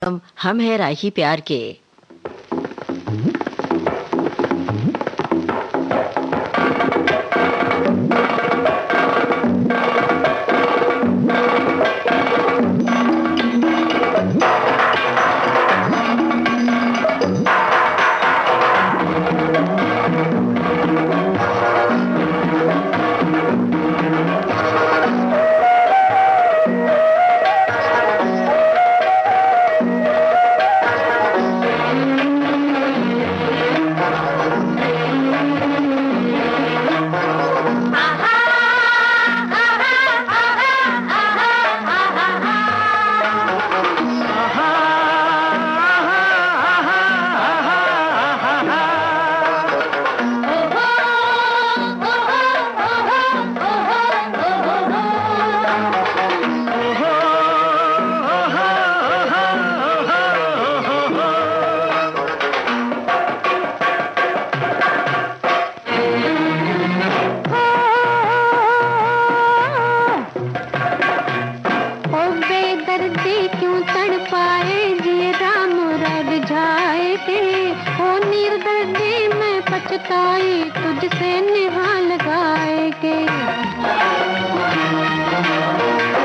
हम है राही प्यार के। पछताई तुझसे निहाल गाए के।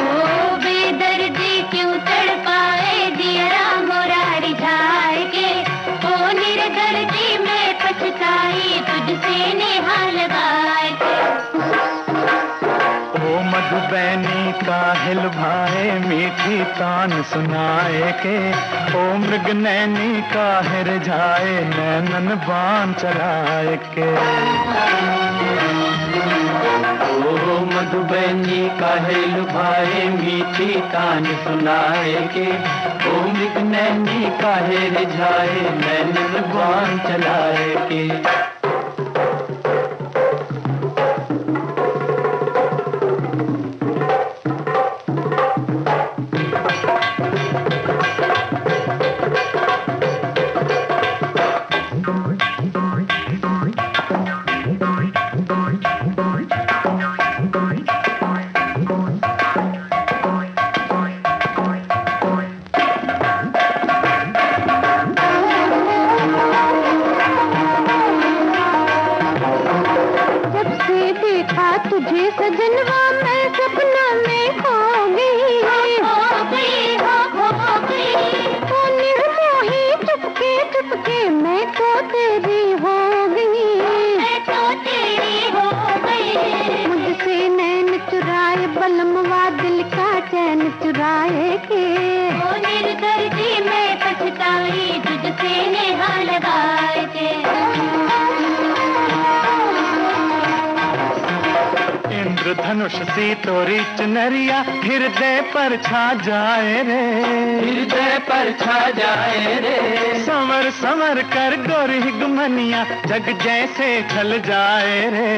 ओ बेदर्दी क्यों तड़पाए दियरा मोरा रिझाए के। ओ निर्दर्दी मैं पछताई तुझसे निहाल गाए के। ओ मधुबैनी काहिल भाए मीठी तान सुनाए के। ओ मृगनैनी काहिर जाए नैनन बाण चलाए के। ओ मधुबैनी काहिल भाए मीठी तान सुनाए के। ओ मृगनैनी काहिर जाए नैनन बाण चलाए के। तुझे सजनवा मैं सपना में खो गई। ओ निर्मोही चुपके चुपके मैं तो तेरी हो गई। मुझसे नैन चुराए बलमवा दिल का चैन चुराए के। ओ निर्दर्दी मैं पछताई तुझसे निहाल गाए के। इंद्रधनुष सी तोरी चुनरिया हृदय पर छा जाए रे। हृदय पर छा जाए रे। समर समर कर गोरी गुमनिया जग जैसे छल जाए रे।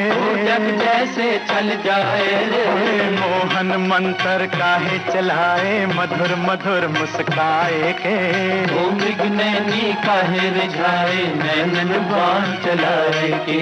जग जैसे छल जाए रे। मोहन मंत्र काहे चलाए मधुर मधुर मुस्काए के। ओ मृगनैनी काहे रिझाए नैनन बाण चलाए के।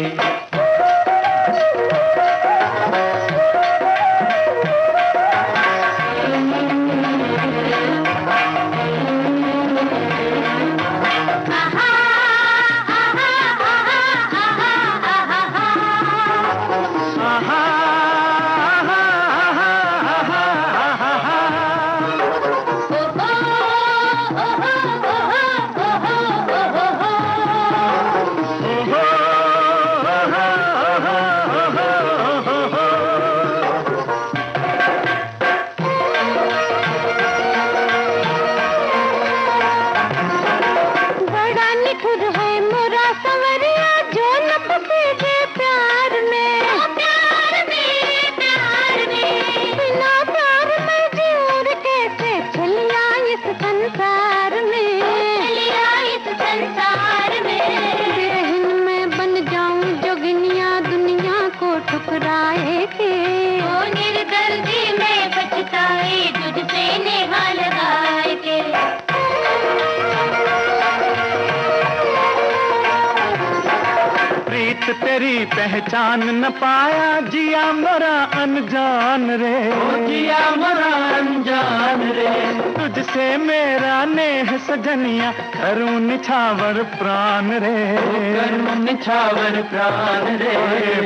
रीत तेरी पहचान न पाया, जिया मोरा अनजान रे, जिया मोरा अनजान रे। तुझसे मेरा नेह सजनिया, करूं निछावर प्राण रे, करूं निछावर प्राण रे।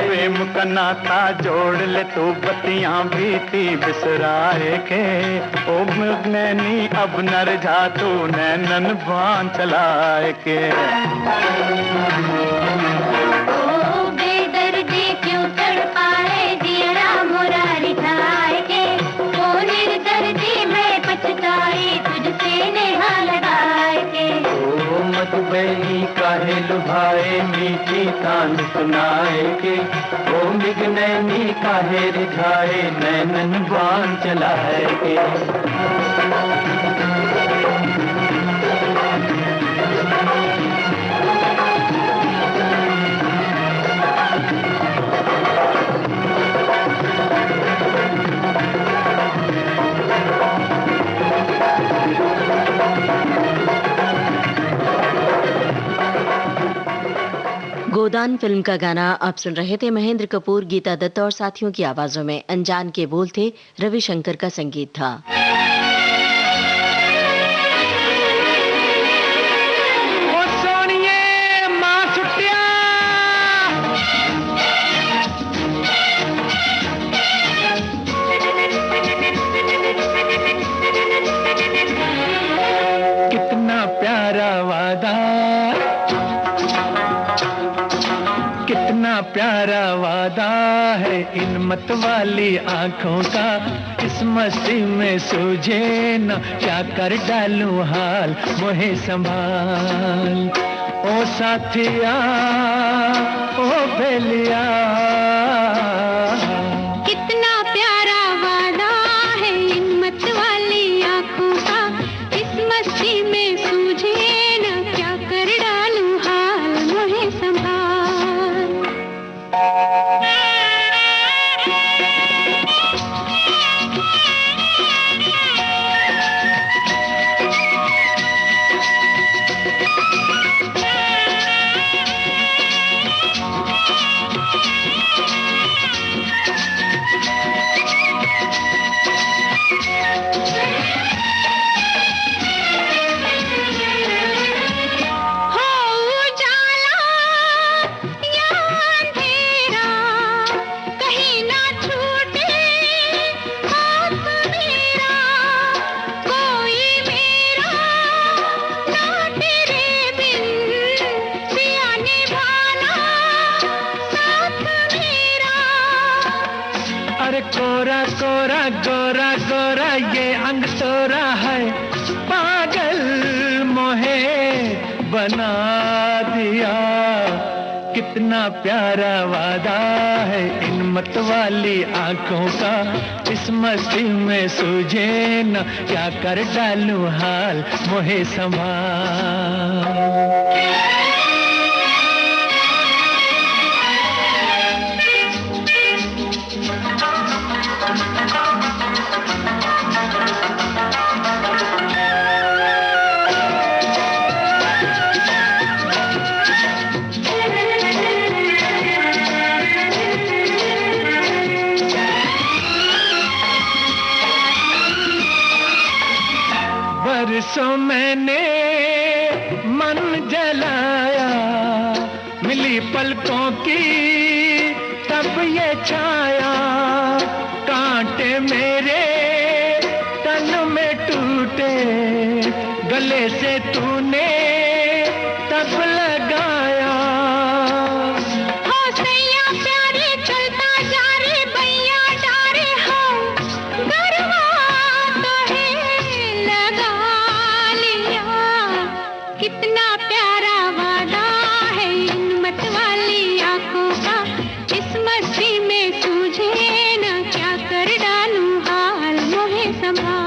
प्रेम का नाता जोड़ ले तू बत्तियां बीती बिसराए के, ओ मृगनैनी अब नर जा तू नैनन बाण चलाए के। ओ बेदर्दी क्यों तड़पाए दियरा मोरा रिझाए के, ओ निर्दर्दी मैं पछताई तुझसे नेहा लगाए के। ओ मतबई काहे लुभाए मीठी तान सुनाए के, ओ मृगनैनी काहे रिझाए नैनन बाण चलाए के। गोदान फिल्म का गाना आप सुन रहे थे। महेंद्र कपूर, गीता दत्त और साथियों की आवाजों में। अनजान के बोल थे, रविशंकर का संगीत था। ओ सोनिए मां छुट्टिया, कितना प्यारा वादा, कितना प्यारा वादा है इन मत वाली आंखों का, इस मस्ती में सूझे न क्या कर डालूं हाल, मोहे संभाल ओ साथिया, ओ बेलिया। कितना प्यारा वादा है इन मत वाली आंखों का, इस मस्ती में सूझे न क्या कर डालूं हाल, मोहे संभाल। कोरा कोरा गोरा गोरा ये अंग तोरा है, पागल मोहे बना दिया। कितना प्यारा वादा है इन मत वाली आंखों का, इस मस्ती में सूझे न क्या कर डालूं हाल, मोहे संभाल। बरसों मैंने मन जलाया, मिली पलकों की तब ये छाया, कांटे मेरे तन में टूटे, गले से तूने तब लगाया। कितना प्यारा वादा है इन मत वाली आंखों का, इस मस्ती में सूझे न क्या कर डालूं हाल, मोहे संभाल।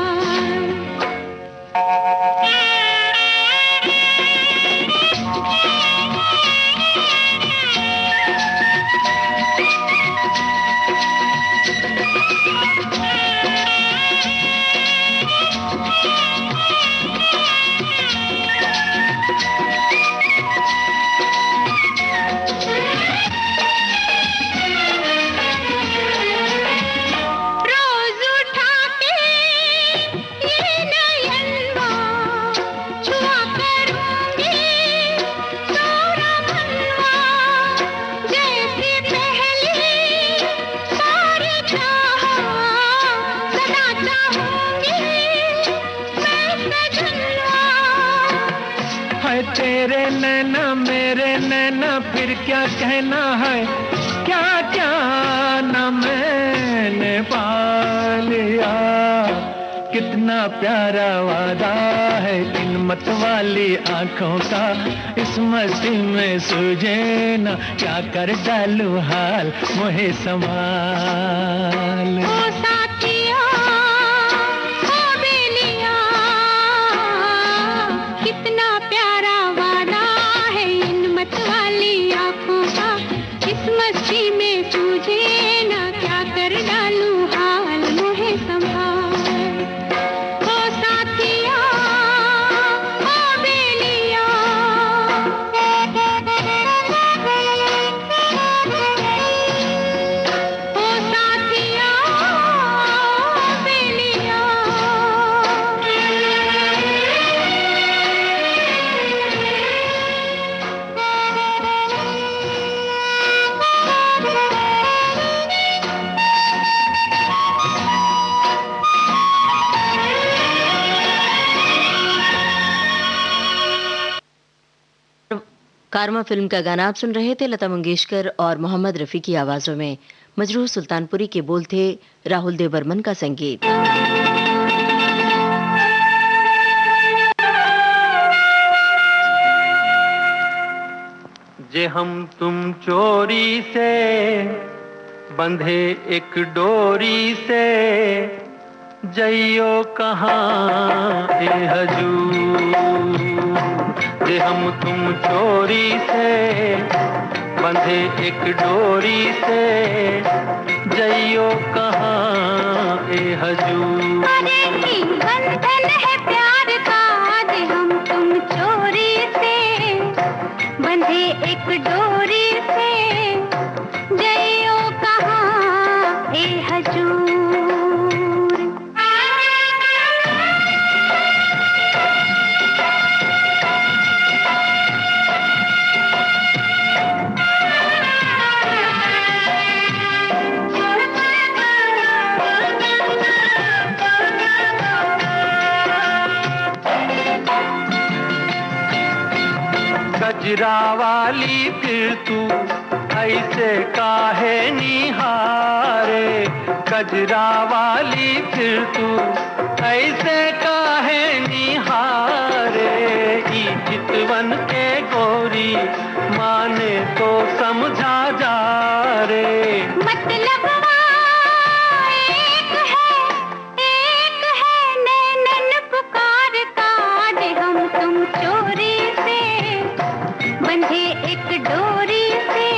हाय तेरे नैना मेरे नैना फिर क्या कहना है, क्या क्या न मैंने पा लिया। कितना प्यारा वादा है इन मतवाली आंखों का, इस मस्ती में सूझे ना क्या कर डालूं हाल मोहे संभाल। ओ साथिया ओ बेलिया, कितना प्यारा वादा है इन मतवाली आंखों का, इस मस्ती में सूझे ना क्या कर डालूं हाल मोहे संभाल। कारवां फिल्म का गाना आप सुन रहे थे। लता मंगेशकर और मोहम्मद रफ़ी की आवाजों में। मजरूह सुल्तानपुरी के बोल थे, राहुल देव बर्मन का संगीत। जे हम तुम चोरी से बंधे एक डोरी से, जइयो कहाँ ए हजूर। जे हम तुम चोरी से बंधे एक डोरी से, जइयो कहाँ ए हजूर। अरे की बंधन है प्यार का, जे हम तुम चोरी से बंधे एक डोरी से, जइयो कहाँ ए हजूर। गजरा वाली फिर तू ऐसे काहे निहारे, गजरा वाली फिर तू ऐसे काहे निहारे। ई चितवन के गोरी माने तो समझा जा रे, मतलब एक है नैनन पुकारता, जे हम तुम चोरी से बंधे एक डोरी से,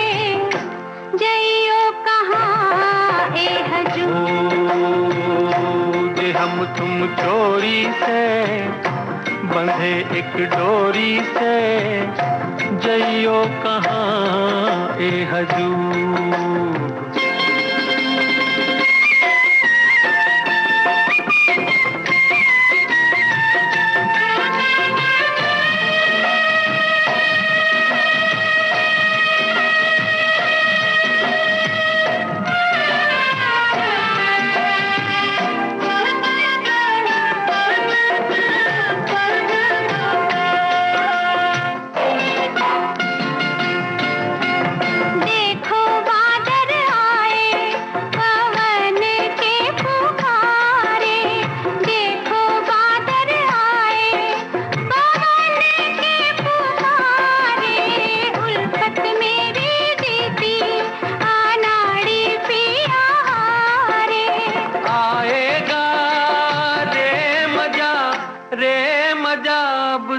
जइयो कहाँ ए हजूर। जे हम तुम चोरी से बंधे एक डोरी से, जइयो कहाँ ए हजूर।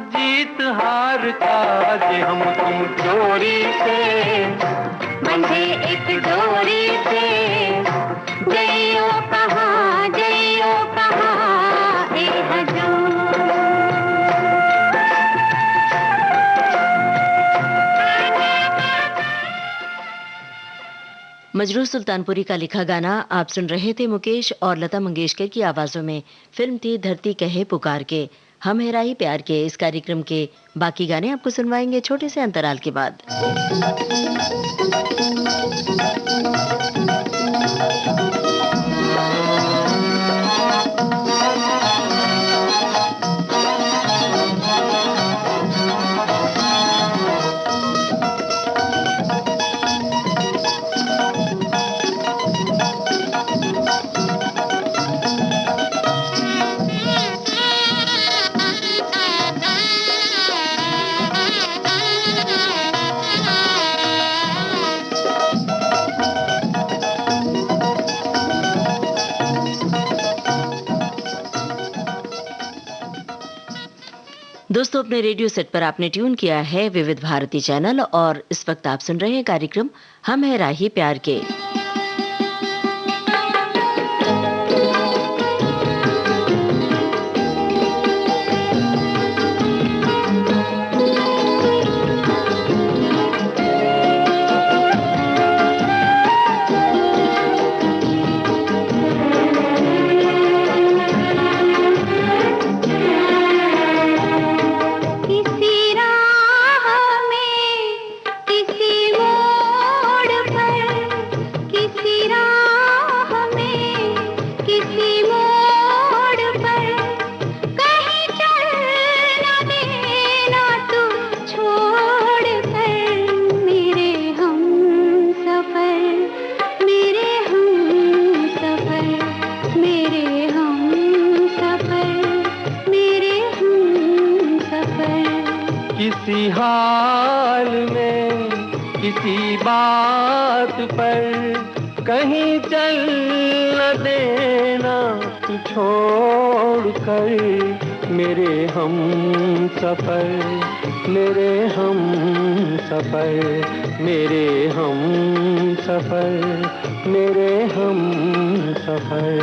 जीत हार का, जे हम तुम चोरी से बंधे एक डोरी से, जइयो कहाँ ए हजूर। मजरूह सुल्तानपुरी का लिखा गाना आप सुन रहे थे मुकेश और लता मंगेशकर की आवाजों में। फिल्म थी धरती कहे पुकार के। हम है राही प्यार के। इस कार्यक्रम के बाकी गाने आपको सुनवाएंगे छोटे से अंतराल के बाद। दोस्तों, अपने रेडियो सेट पर आपने ट्यून किया है विविध भारती चैनल और इस वक्त आप सुन रहे हैं कार्यक्रम हम है राही प्यार के। किसी हाल में किसी बात पर कहीं चल न देना तू छोड़ कर मेरे हम सफर, मेरे हम सफर, मेरे हम सफर, मेरे हम सफर।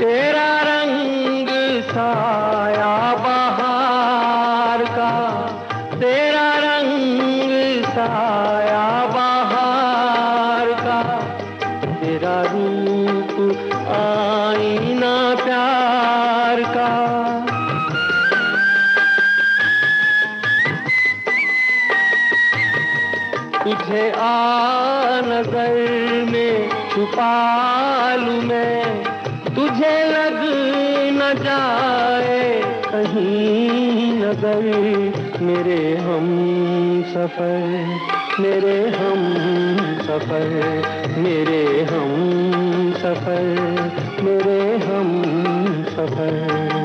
तेरा रंग साया बहार का, तेरा रंग साया बहार का, तेरा रूप आईना प्यार का। तुझे आ नजर में छुपा लूं मैं, तुझे लग न जाए कहीं नजर, मेरे हम सफर, मेरे हम सफर, मेरे हम सफर, मेरे हम सफर।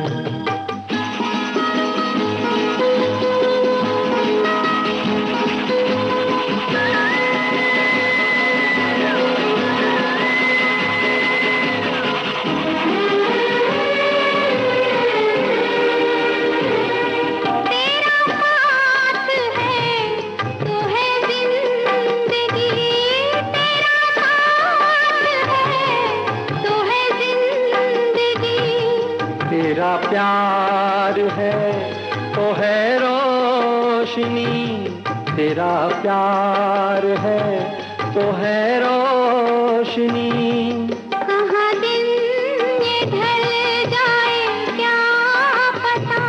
तेरा प्यार है तो है रोशनी, तेरा प्यार है तो है रोशनी। कहाँ दिन ये ढल जाए क्या पता,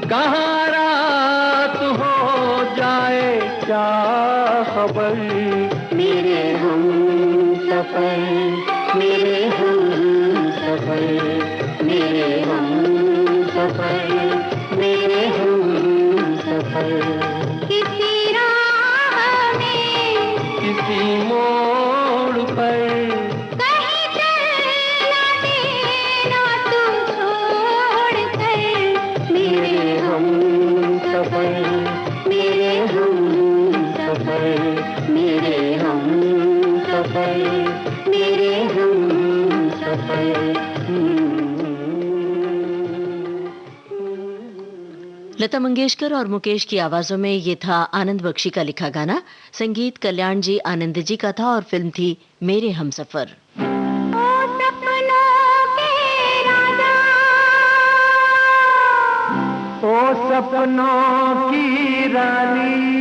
कहाँ रात हो जाए क्या खबर, मेरे हम सफर, मेरे हम सफर, मेरे हम सफर, मेरे हम सफर। किसी राह में किसी मोड़ पर कहीं चल न देना तू छोड़ कर, मेरे हम सफर, सफर मेरे हम सफर। लता मंगेशकर और मुकेश की आवाजों में ये था आनंद बख्शी का लिखा गाना। संगीत कल्याण जी आनंद जी का था और फिल्म थी मेरे हमसफर। ओ सपनों की रानी,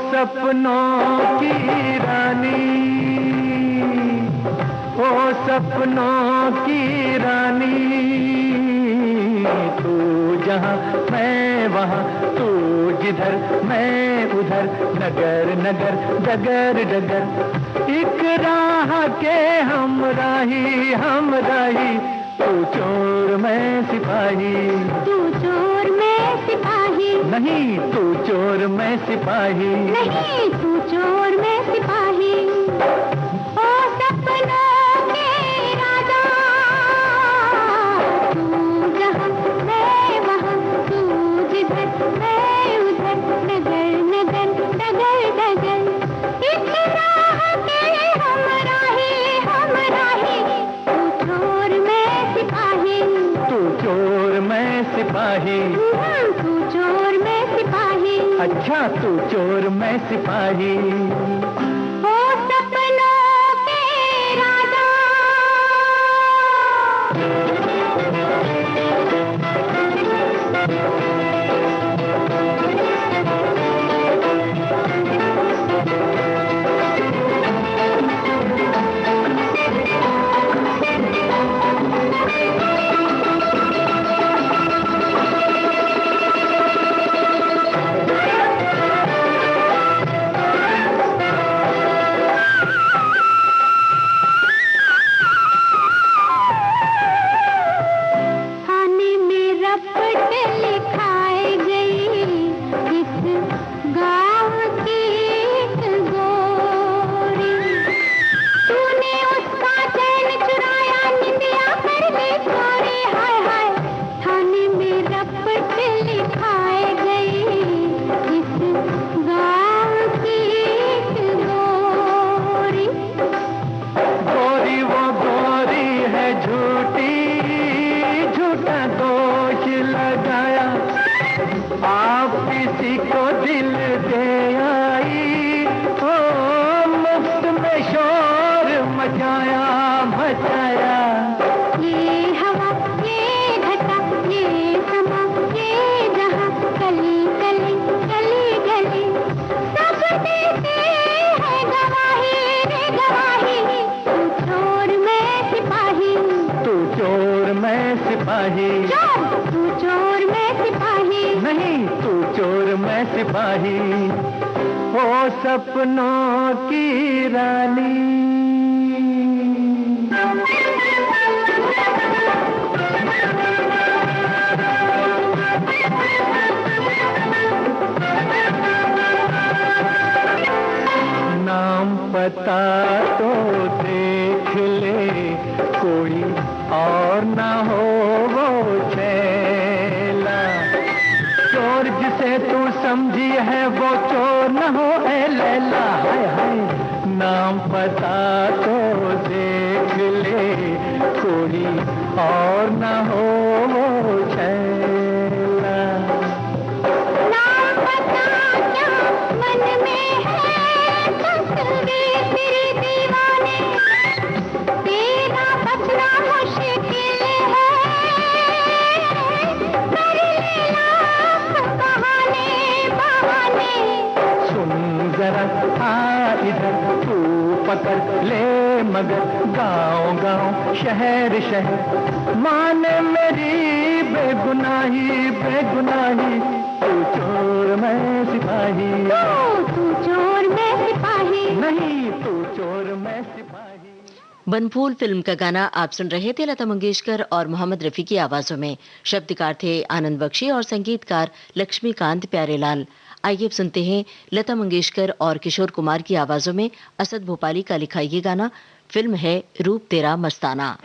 सपनों की रानी, ओ सपनों की रानी, तू जहाँ मैं वहाँ, तू जिधर मैं उधर, नगर नगर डगर डगर, एक राह के हमराही हमराही, तू चोर मैं सिपाही, तू चोर मैं सिपाही, नहीं तू चोर मैं सिपाही, नहीं तू चोर मैं सिपाही। ओ सपनों के राजा, तू जहाँ मैं वहाँ, तू जिधर मैं उधर, नगर नगर डगर डगर, एक राह के हमराही हमराही, तू चोर मैं सिपाही, तू चोर मैं सिपाही, तू चोर मैं सिपाही। अच्छा तू चोर मैं सिपाही। ओ सपनों के राजा, आप किसी को दिल दे आई, ओ मुफ्त में शोर मचाया मचाया, ये हवा ये घटा ये समा ये जहाँ, गली गली गली गली, सब देते हैं गवाही रे गवाही, तू चोर मैं सिपाही, तू चोर मैं सिपाही, तू चोर मैं सिपाही, नहीं तू चोर मैं सिपाही। ओ सपनों की रानी, नाम पता तो देख ले, कोई और ना हो वो छैला, चोर जिसे तू समझी है वो चोर न हो ए लैला, हाय हाय नाम पता तो देख ले, कोई और ना हो वो छैला, नाम पता क्या मन में है तस्वीर तेरी दीवाने, तेरा बचना मुश्किल है, कर ले लाख बहाने बहाने, सुन जरा आ इधर, तू पकड़ ले मगर गाँव गाँव शहर शहर माने मेरी बेगुनाही बेगुनाही। तू चोर मैं सिपाही, तू चोर मैं सिपाही, नहीं तू चोर मैं सिपाही। बनफूल फिल्म का गाना आप सुन रहे थे लता मंगेशकर और मोहम्मद रफी की आवाजों में। शब्दकार थे आनंद बख्शी और संगीतकार लक्ष्मीकांत प्यारेलाल। आइए अब सुनते हैं लता मंगेशकर और किशोर कुमार की आवाजों में असद भोपाली का लिखा ये गाना। फिल्म है रूप तेरा मस्ताना।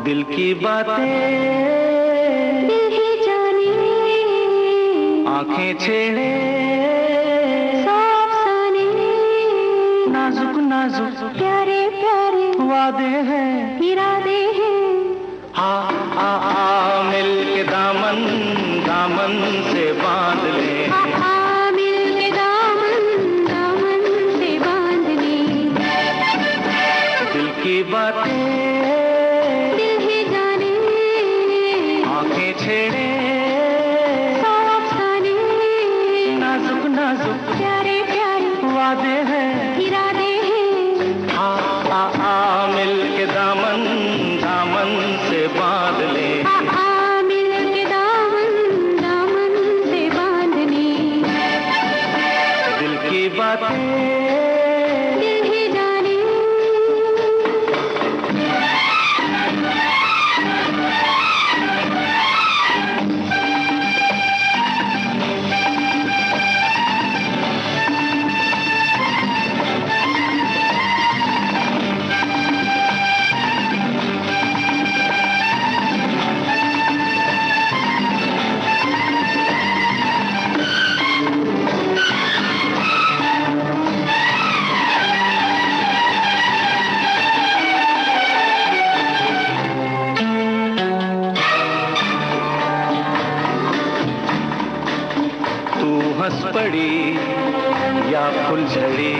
दिल की बातें दिल ही जाने, आंखें छेड़े साफ साने, नाजुक नाजुक प्यारे प्यारे वादे हैं, इरादे हैं। आ मिल के दामन दामन से बांध ले, मिल के दामन दामन से बांध ले। दिल की बातें छेड़े साफ साने, नाजुक नाजुक प्यारे प्यारे वादे हैं, इरादे हैं। आ मिल के दामन दामन से बांध ले, मिल के दामन दामन से बांध ले। दिल की बातें दिल ही जाने, हंस पड़ी या फुलझड़ी,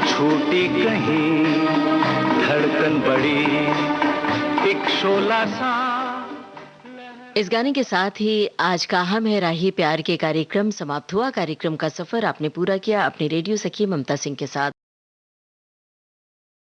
छूटी कहीं धड़कन बड़ी, एक शोला सा। इस गाने के साथ ही आज का हम है राही प्यार के कार्यक्रम समाप्त हुआ। कार्यक्रम का सफर आपने पूरा किया अपनी रेडियो सखी ममता सिंह के साथ।